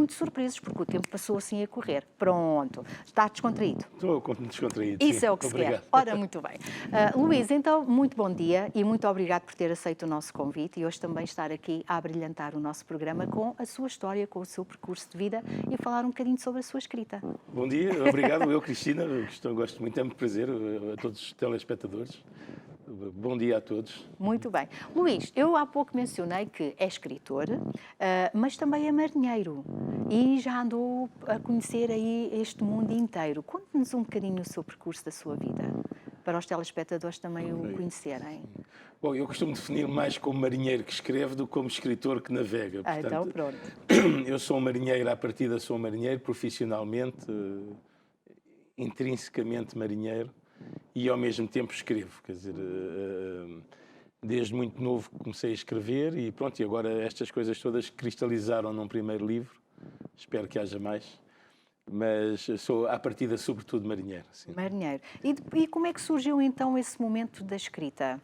muito surpresos, porque o tempo passou assim a correr. Pronto, está descontraído. Estou descontraído. Isso sim. é o que Obrigado. se quer. Ora, muito bem. Luís, então, muito bom dia e muito obrigado por ter aceito o nosso convite e hoje também estar aqui a abrilhantar o nosso programa com a sua história, com o seu percurso de vida e falar um bocadinho sobre a sua escrita. Bom dia, obrigado. Eu, Cristina, gosto muito, é um prazer a todos os telespectadores. Bom dia a todos. Muito bem. Luís, eu há pouco mencionei que é escritor, mas também é marinheiro e já andou a conhecer aí este mundo inteiro. Conte-nos um bocadinho o seu percurso da sua vida, para os telespectadores também o conhecerem. Bom, eu costumo definir mais como marinheiro que escreve do que como escritor que navega. Portanto, Então, pronto. eu sou um marinheiro, à partida sou um marinheiro, profissionalmente, intrinsecamente marinheiro, e ao mesmo tempo escrevo. Quer dizer, desde muito novo comecei a escrever e pronto, e agora estas coisas todas cristalizaram num primeiro livro. Espero que haja mais. Mas sou, à partida, sobretudo marinheiro. Sim. Marinheiro. E como é que surgiu então esse momento da escrita?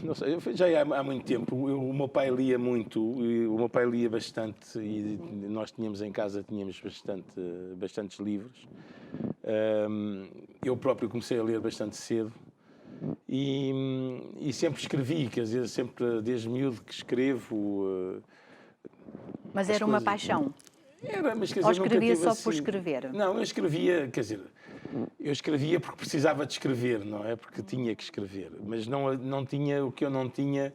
Não sei, já há muito tempo. O meu pai lia muito, o meu pai lia bastante e nós tínhamos em casa bastantes livros. Eu próprio comecei a ler bastante cedo e sempre escrevi, quer dizer, sempre desde miúdo que escrevo. Mas era uma paixão? Era, mas quer dizer, Ou escrevia nunca tive só por escrever? Não, eu escrevia, quer dizer, eu escrevia porque precisava de escrever, não é? Porque tinha que escrever. Mas não tinha, o que eu não tinha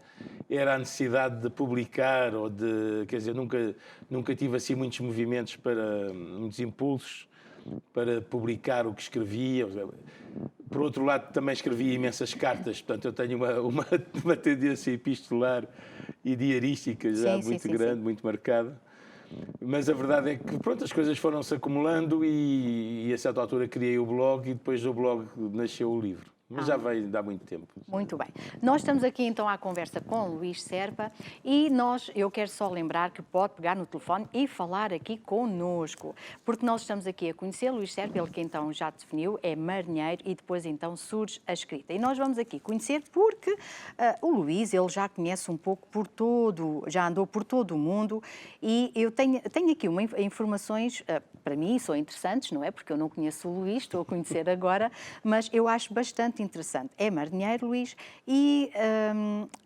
era a necessidade de publicar ou de, quer dizer, nunca tive assim muitos movimentos muitos impulsos para publicar o que escrevia. Por outro lado, também escrevia imensas cartas, portanto, eu tenho uma tendência epistolar e diarística já muito grande, muito marcada. Mas a verdade é que, pronto, as coisas foram-se acumulando e a certa altura criei o blog e depois do blog nasceu o livro. Mas já vai dar muito tempo. Muito bem. Nós estamos aqui então à conversa com o Luís Serpa e eu quero só lembrar que pode pegar no telefone e falar aqui connosco, porque nós estamos aqui a conhecer Luís Serpa, ele que então já definiu, é marinheiro e depois então surge a escrita. E nós vamos aqui conhecer porque o Luís, ele já conhece um pouco já andou por todo o mundo e eu tenho aqui informações, para mim são interessantes, não é? Porque eu não conheço o Luís, estou a conhecer agora, mas eu acho bastante interessante. É marinheiro, Luís, e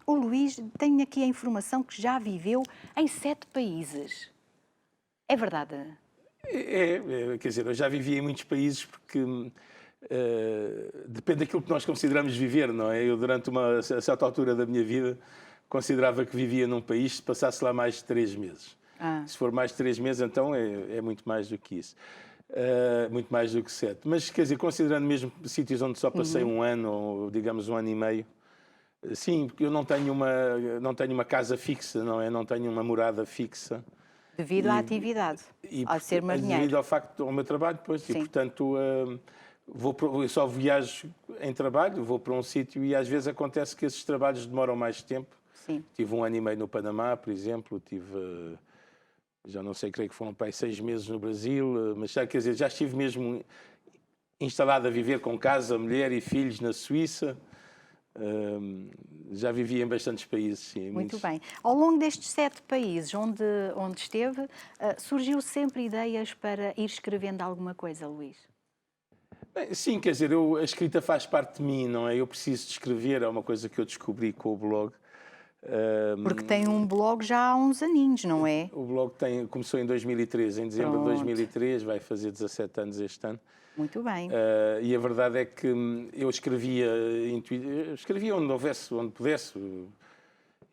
o Luís tem aqui a informação que já viveu em 7 países. É verdade? Quer dizer, eu já vivi em muitos países porque depende daquilo que nós consideramos viver, não é? Eu, durante a certa altura da minha vida, considerava que vivia num país se passasse lá mais de 3 meses. Se for mais de 3 meses, então é muito mais do que isso. Muito mais do que 7. Mas, quer dizer, considerando mesmo sítios onde só passei um ano, ou digamos 1 ano e meio, sim, porque eu não tenho uma casa fixa, não é? Não tenho uma morada fixa. Devido à atividade, ao ser marinheiro. Devido ao facto do meu trabalho, pois, sim. E portanto eu só viajo em trabalho, vou para um sítio e às vezes acontece que esses trabalhos demoram mais tempo. Sim. Tive 1 ano e meio no Panamá, por exemplo, já não sei, creio que foram para aí 6 meses no Brasil, mas quer dizer, já estive mesmo instalado a viver com casa, mulher e filhos na Suíça. Já vivi em bastantes países, sim. Muito bem. Ao longo destes 7 países onde esteve, surgiu sempre ideias para ir escrevendo alguma coisa, Luís? Bem, sim, quer dizer, a escrita faz parte de mim, não é? Eu preciso de escrever, é uma coisa que eu descobri com o blog. Porque tem um blog já há uns aninhos, não é? O blog começou em 2003, em dezembro de 2003, vai fazer 17 anos este ano. Muito bem. E a verdade é que eu escrevia onde pudesse,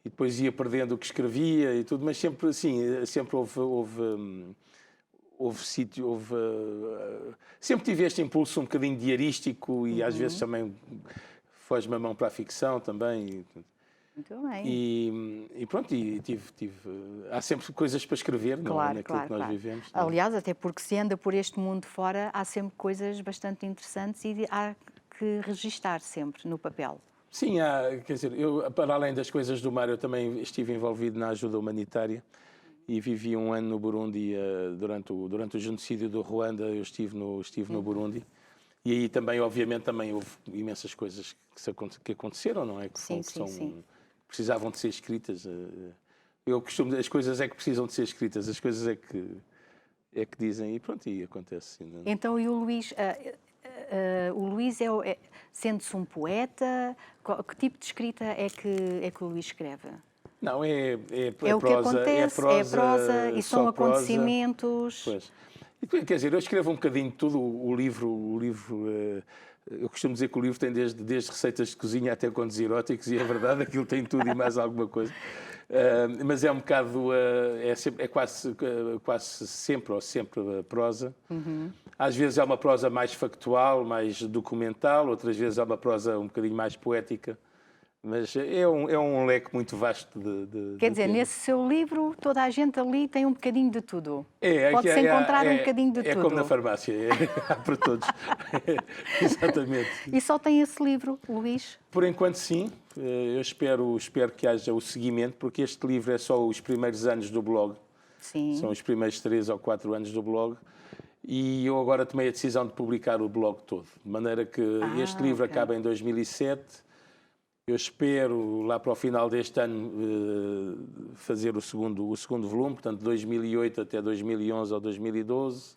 e depois ia perdendo o que escrevia e tudo, mas sempre assim, sempre sempre tive este impulso um bocadinho diarístico e às vezes também foge-me a mão para a ficção também. Muito bem. E pronto, há sempre coisas para escrever, não é? Naquilo que nós vivemos. Não é? Aliás, até porque se anda por este mundo fora, há sempre coisas bastante interessantes e há que registar sempre no papel. Sim, quer dizer, eu, para além das coisas do mar, eu também estive envolvido na ajuda humanitária e vivi 1 ano no Burundi, durante o genocídio do Ruanda, eu estive no Burundi. E aí também, obviamente, também houve imensas coisas que aconteceram, não é? Que precisavam de ser escritas Eu costumo, as coisas é que precisam de ser escritas, as coisas é que dizem e pronto, e acontece. Não? Então, e o Luís sente-se um poeta? Que tipo de escrita é que o Luís escreve? Não, é É o que prosa, acontece, é prosa e são só prosa. acontecimentos. Pois. E, quer dizer, eu escrevo um bocadinho de tudo. O livro, eu costumo dizer que o livro tem desde receitas de cozinha até contos eróticos, e é verdade, aquilo tem tudo e mais alguma coisa. Mas é um bocado, é quase sempre prosa. Às vezes é uma prosa mais factual, mais documental, outras vezes é uma prosa um bocadinho mais poética. Mas é um leque muito vasto Quer dizer, temas. nesse seu livro, toda a gente ali tem um bocadinho de tudo. É, Pode-se encontrar um bocadinho de tudo. É como na farmácia, há para todos. Exatamente. E só tem esse livro, Luís? Por enquanto, sim. Eu espero que haja o seguimento, porque este livro é só os primeiros anos do blog. Sim. São os primeiros 3 ou 4 anos do blog. E eu agora tomei a decisão de publicar o blog todo. De maneira que este livro acaba em 2007. Eu espero, lá para o final deste ano, fazer o segundo volume, portanto, 2008 até 2011 ou 2012,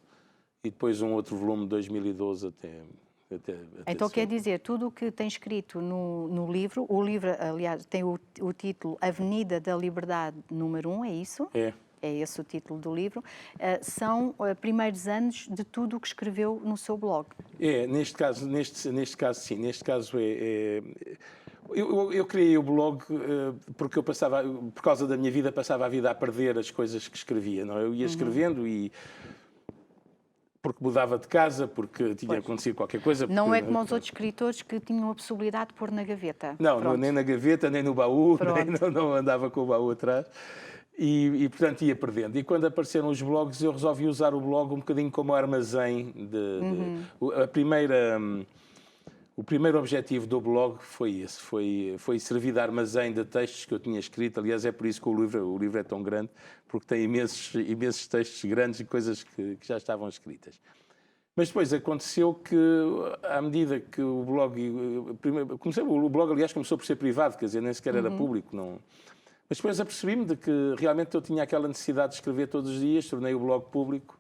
e depois um outro volume de 2012 até então, sempre. quer dizer, tudo o que tem escrito no livro, o livro, aliás, tem o título Avenida da Liberdade número 1, é isso? É. É esse o título do livro. São primeiros anos de tudo o que escreveu no seu blog. Neste caso, sim. Neste caso eu criei o blog porque por causa da minha vida, passava a vida a perder as coisas que escrevia. Não? Eu ia escrevendo e porque mudava de casa, porque tinha acontecido qualquer coisa. Não é como os outros escritores que tinham a possibilidade de pôr na gaveta. Não, nem na gaveta, nem no baú, não andava com o baú atrás. E, portanto, ia perdendo. E quando apareceram os blogs, eu resolvi usar o blog um bocadinho como armazém. O primeiro objetivo do blog foi esse, foi servir de armazém de textos que eu tinha escrito. Aliás, é por isso que o livro é tão grande, porque tem imensos textos grandes e coisas que já estavam escritas. Mas depois aconteceu que, à medida que o blog... O blog, aliás, começou por ser privado, quer dizer, nem sequer era público, não... Mas depois apercebi-me de que realmente eu tinha aquela necessidade de escrever todos os dias, tornei o blog público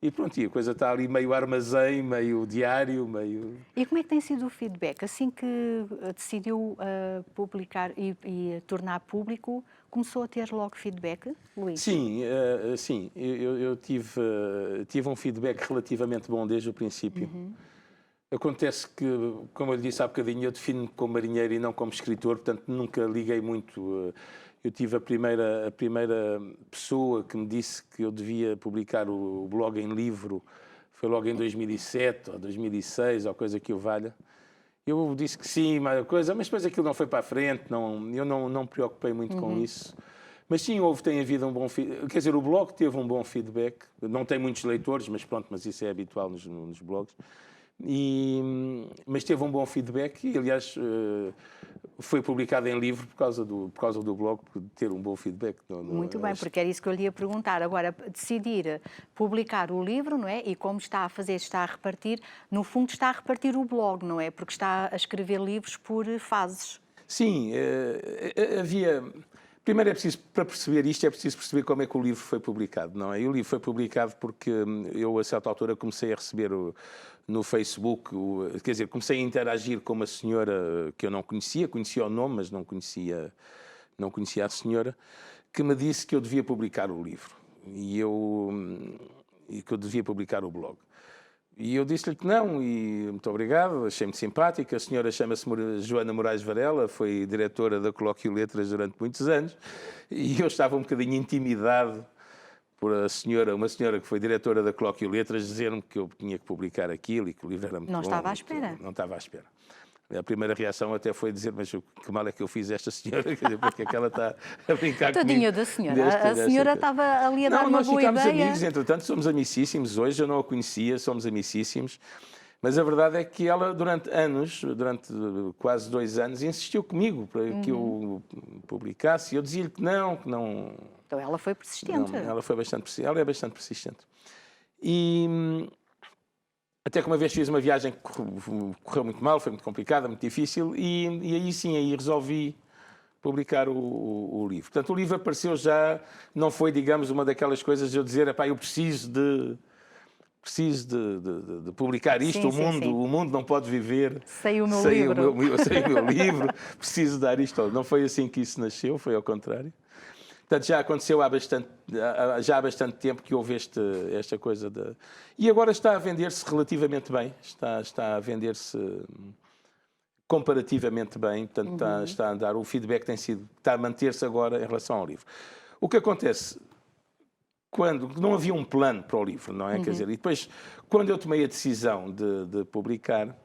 e pronto, e a coisa está ali meio armazém, meio diário, meio... E como é que tem sido o feedback? Assim que decidiu publicar e tornar público, começou a ter logo feedback, Luís? Sim, sim. Eu tive um feedback relativamente bom desde o princípio. Acontece que, como eu lhe disse há bocadinho, eu defino-me como marinheiro e não como escritor, portanto nunca liguei muito. Eu tive a primeira pessoa que me disse que eu devia publicar o blog em livro, foi logo em 2007 ou 2006, ou coisa que o valha. Eu disse que sim, mas depois aquilo não foi para a frente, eu não me preocupei muito com isso. Mas sim, tem havido um bom feedback. Quer dizer, o blog teve um bom feedback. Não tem muitos leitores, mas pronto, mas isso é habitual nos blogs. Mas teve um bom feedback e, aliás, foi publicado em livro por causa do blog, por ter um bom feedback. Muito bem, porque era isso que eu lhe ia perguntar. Agora, decidir publicar o livro, não é? E como está a fazer, está a repartir, no fundo está a repartir o blog, não é? Porque está a escrever livros por fases. Sim, havia... Primeiro para perceber isto, é preciso perceber como é que o livro foi publicado, não é? E o livro foi publicado porque eu, a certa altura, comecei a receber no Facebook, quer dizer, comecei a interagir com uma senhora que eu não conhecia o nome, mas não conhecia a senhora, que me disse que eu devia publicar o livro e que eu devia publicar o blog. E eu disse-lhe que não, e muito obrigado, achei-me simpática. A senhora chama-se Joana Moraes Varela, foi diretora da Colóquio Letras durante muitos anos, e eu estava um bocadinho intimidado por uma senhora que foi diretora da Colóquio Letras, dizer-me que eu tinha que publicar aquilo e que o livro era muito bom. Não estava à espera. Não estava à espera. A primeira reação até foi dizer, mas que mal é que eu fiz esta senhora, porque é que ela está a brincar comigo. Tadinha da senhora. A senhora estava ali a dar uma boa ideia. Nós ficámos amigos, entretanto somos amicíssimos. Hoje eu não a conhecia, somos amicíssimos. Mas a verdade é que ela, durante quase 2 anos, insistiu comigo para que eu publicasse. Eu dizia-lhe que não. Então ela foi persistente. Não, ela é bastante persistente. E... Até que uma vez fiz uma viagem que correu muito mal, foi muito complicada, muito difícil, e aí sim, resolvi publicar o livro. Portanto, o livro apareceu já, não foi, digamos, uma daquelas coisas de eu dizer, epá, eu preciso de publicar isto, Sim, o sim, sim. mundo não pode viver Sem o meu sem livro. sem o meu livro, preciso dar isto. Não foi assim que isso nasceu, foi ao contrário. Portanto, já aconteceu já há bastante tempo que houve esta coisa. E agora está a vender-se relativamente bem, está a vender-se comparativamente bem, portanto está a dar, o feedback está a manter-se agora em relação ao livro. O que acontece quando não havia um plano para o livro, não é? Quer dizer, e depois, quando eu tomei a decisão de publicar,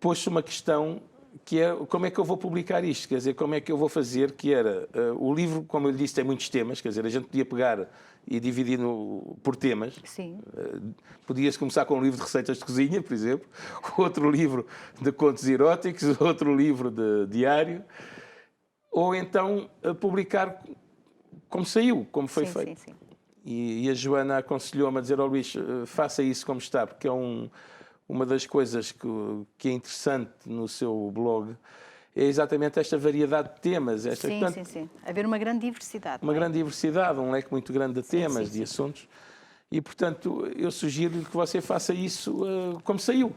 pôs-se uma questão que é como é que eu vou publicar isto, quer dizer, como é que eu vou fazer, que era, o livro, como eu lhe disse, tem muitos temas, quer dizer, a gente podia pegar e dividir por temas. Sim. Podia-se começar com um livro de receitas de cozinha, por exemplo, outro livro de contos eróticos, outro livro de diário, ou então publicar como saiu, como foi feito. Sim. E a Joana aconselhou-me a dizer ao Luís, faça isso como está, porque é uma das coisas que é interessante no seu blog, é exatamente esta variedade de temas. Sim. Haver uma grande diversidade. Uma grande diversidade, um leque muito grande de temas, de sim. assuntos. E, portanto, eu sugiro-lhe que você faça isso como saiu.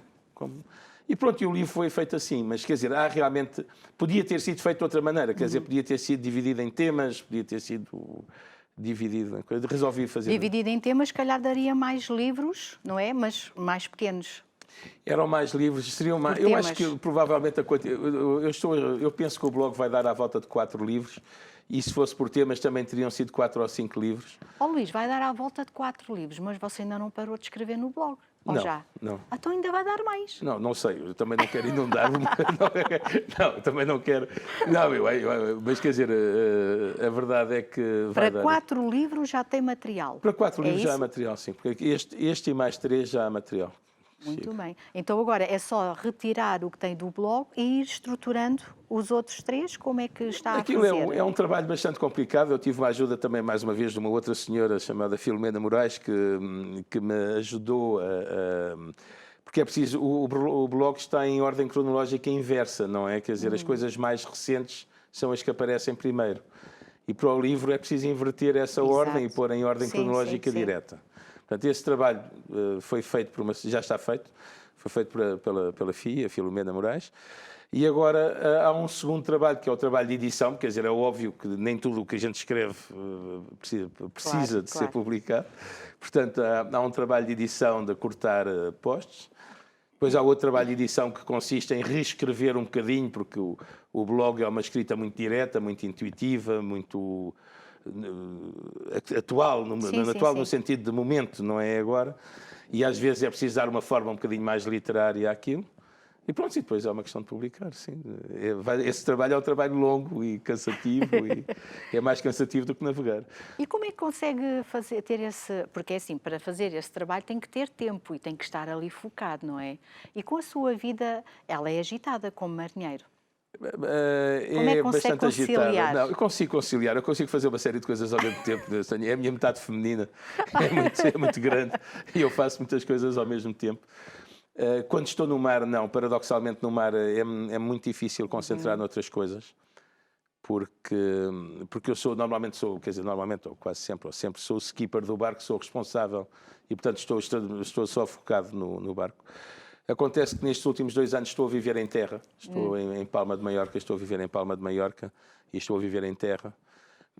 E pronto, e o livro foi feito assim. Mas, quer dizer, realmente... Podia ter sido feito de outra maneira. Quer dizer, podia ter sido dividido em temas, podia ter sido dividido em coisas. Resolvi fazer... Dividido em temas, se calhar daria mais livros, não é? Mas mais pequenos. Eram mais livros, seriam mais... Eu acho que provavelmente eu penso que o blog vai dar à volta de 4 livros. E se fosse por temas também teriam sido 4 ou 5 livros. Luís, vai dar à volta de 4 livros, mas você ainda não parou de escrever no blog? Ou não, já? Não. Então ainda vai dar mais? Não sei. Eu também não quero inundar. Não, também não quero. Não, mas quer dizer, a verdade é que vai Para 4 livros já tem material? Para 4 livros isso? já há material, sim. Porque este e mais 3 já há material. Muito bem. Então agora é só retirar o que tem do blog e ir estruturando os outros 3? Como é que está Aquilo a fazer? é um trabalho bastante complicado. Eu tive uma ajuda também, mais uma vez, de uma outra senhora chamada Filomena Moraes, que me ajudou porque é preciso... O blog está em ordem cronológica inversa, não é? Quer dizer, as coisas mais recentes são as que aparecem primeiro. E para o livro é preciso inverter essa ordem e pôr em ordem cronológica direta. Portanto, esse trabalho foi feito já está feito, foi feito pela FIA, a Filomena Moraes, e agora há um segundo trabalho, que é o trabalho de edição, quer dizer, é óbvio que nem tudo o que a gente escreve precisa de ser publicado. Portanto, há um trabalho de edição de cortar posts. Depois há outro trabalho de edição que consiste em reescrever um bocadinho, porque o blog é uma escrita muito direta, muito intuitiva, muito... atual, no sentido de momento, não é agora, e às vezes é preciso dar uma forma um bocadinho mais literária àquilo, e pronto, e depois é uma questão de publicar, sim. Esse trabalho é um trabalho longo e cansativo, e é mais cansativo do que navegar. E como é que consegue ter esse... Porque é assim, para fazer esse trabalho tem que ter tempo e tem que estar ali focado, não é? E com a sua vida, ela é agitada como marinheiro. Como é que consegue conciliar? Não, eu consigo conciliar, eu consigo fazer uma série de coisas ao mesmo tempo. É a minha metade feminina, é muito grande, e eu faço muitas coisas ao mesmo tempo. Quando estou no mar, não, paradoxalmente no mar é muito difícil concentrar noutras coisas, porque eu normalmente sou, ou quase sempre, ou sempre sou o skipper do barco, sou o responsável, e portanto estou só focado no barco. Acontece que nestes últimos 2 anos estou a viver em terra. Estou em Palma de Maiorca, estou a viver em Palma de Maiorca e estou a viver em terra.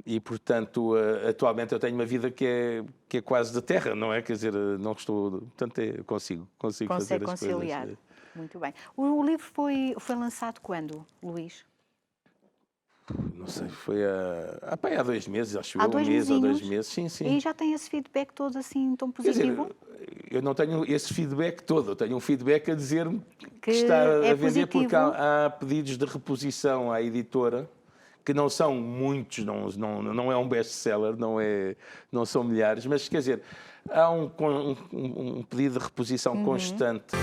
E, portanto, atualmente eu tenho uma vida que é quase de terra, não é? Quer dizer, não estou... Portanto, consigo fazer as coisas. Consegue conciliar. Muito bem. O livro foi lançado quando, Luís? Não sei, foi há 2 meses, acho eu, 2 1 mês ou 2 meses. Sim. E já tem esse feedback todo assim tão positivo? Quer dizer, eu não tenho esse feedback todo, eu tenho um feedback a dizer-me que está é a vender, positivo. porque há pedidos de reposição à editora, que não são muitos, não é um best-seller, não são milhares, mas quer dizer, há um pedido de reposição constante.